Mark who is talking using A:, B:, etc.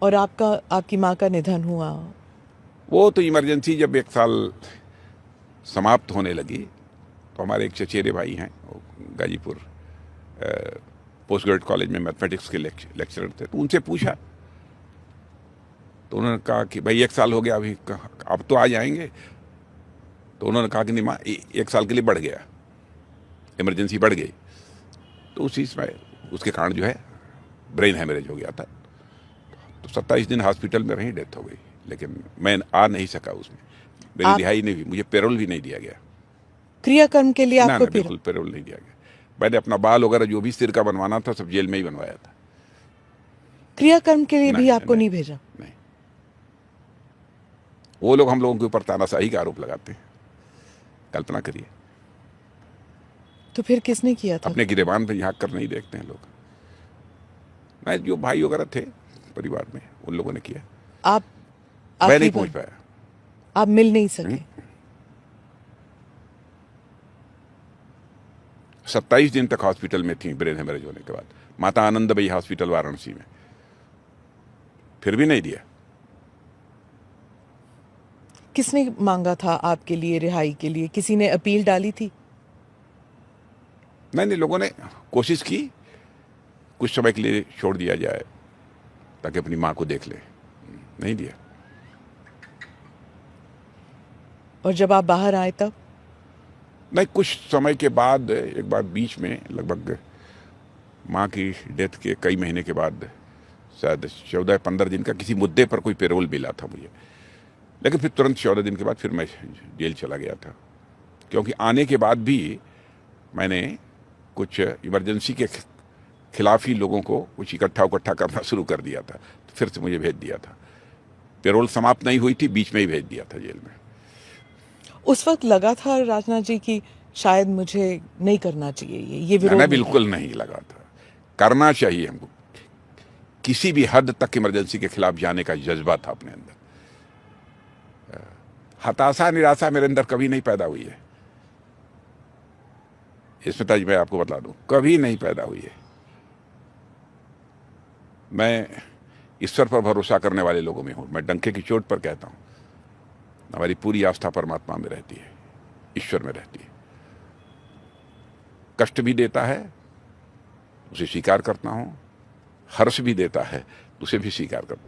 A: और आपकी माँ का निधन हुआ।
B: वो तो इमरजेंसी जब 1 साल समाप्त होने लगी तो हमारे एक चचेरे भाई हैं, वो गाजीपुर पोस्ट ग्रेजुएट कॉलेज में मैथमेटिक्स के लेक्चरर थे, तो उनसे पूछा तो उन्होंने कहा कि भाई 1 साल हो गया, अभी अब तो आ जाएंगे। तो उन्होंने कहा कि नहीं माँ, 1 साल के लिए बढ़ गया, इमरजेंसी बढ़ गई। तो उसी समय उसके कारण जो है ब्रेन हैमरेज हो गया था। तो 27 दिन हॉस्पिटल में रही, डेथ हो गई। लेकिन मैं आ नहीं सका उसमें, मेरी
A: आप
B: रिहाई नहीं हुई, मुझे पेरोल भी नहीं दिया गया।
A: क्रियाकर्म के लिए
B: ना
A: आपको
B: ना,
A: फिर
B: बिल्कुल पेरोल नहीं दिया गया। मैंने अपना बाल वगैरह जो भी सिर का बनवाना था सब जेल में ही बनवाया था।
A: क्रियाकर्म के लिए भी
B: नहीं
A: आपको
B: नहीं
A: नहीं भेजा?
B: नहीं, वो लोग हम लोगों के ऊपर तानाशाही का आरोप लगाते हैं। कल्पना करिए,
A: तो फिर किसने किया था?
B: अपने गिरेबान पे झांक कर नहीं देखते हैं लोग। मैं जो भाई वगैरह थे परिवार में, उन लोगों ने किया।
A: आप
B: मैं
A: आखिरी
B: नहीं
A: बार
B: पहुंच पाया।
A: आप मिल नहीं सके?
B: 27 दिन तक हॉस्पिटल में थी ब्रेन हेमरेज होने के बाद, माता आनंदमयी हॉस्पिटल वाराणसी में, फिर भी नहीं दिया।
A: किसने मांगा था आपके लिए रिहाई के लिए? किसी ने अपील डाली थी?
B: नहीं नहीं, लोगों ने कोशिश की कुछ समय के लिए छोड़ दिया जाए ताकि अपनी माँ को देख ले, नहीं दिया।
A: और जब आप बाहर आए तब?
B: नहीं, कुछ समय के बाद एक बार बीच में लगभग माँ की डेथ के कई महीने के बाद, शायद 14-15 दिन का किसी मुद्दे पर कोई पेरोल मिला था मुझे। लेकिन फिर तुरंत 14 दिन के बाद फिर मैं जेल चला गया था, क्योंकि आने के बाद भी मैंने कुछ इमरजेंसी के खिलाफ ही लोगों को कुछ इकट्ठा करना शुरू कर दिया था। तो फिर से मुझे भेज दिया था। पेरोल समाप्त नहीं हुई थी, बीच में ही भेज दिया था जेल में।
A: उस वक्त लगा था राजनाथ जी की शायद मुझे नहीं करना चाहिए, ये
B: ना
A: विरोध
B: ना,
A: नहीं
B: बिल्कुल नहीं लगा था। करना चाहिए हमको। किसी भी हद तक इमरजेंसी के खिलाफ जाने का जज्बा था अपने अंदर। हताशा निराशा मेरे अंदर कभी नहीं पैदा हुई है, स्मिता जी, मैं आपको बता दूं, कभी नहीं पैदा हुई है। मैं ईश्वर पर भरोसा करने वाले लोगों में हूं। मैं डंके की चोट पर कहता हूं, हमारी पूरी आस्था परमात्मा में रहती है, ईश्वर में रहती है। कष्ट भी देता है, उसे स्वीकार करता हूं। हर्ष भी देता है, उसे भी स्वीकार करता हूं।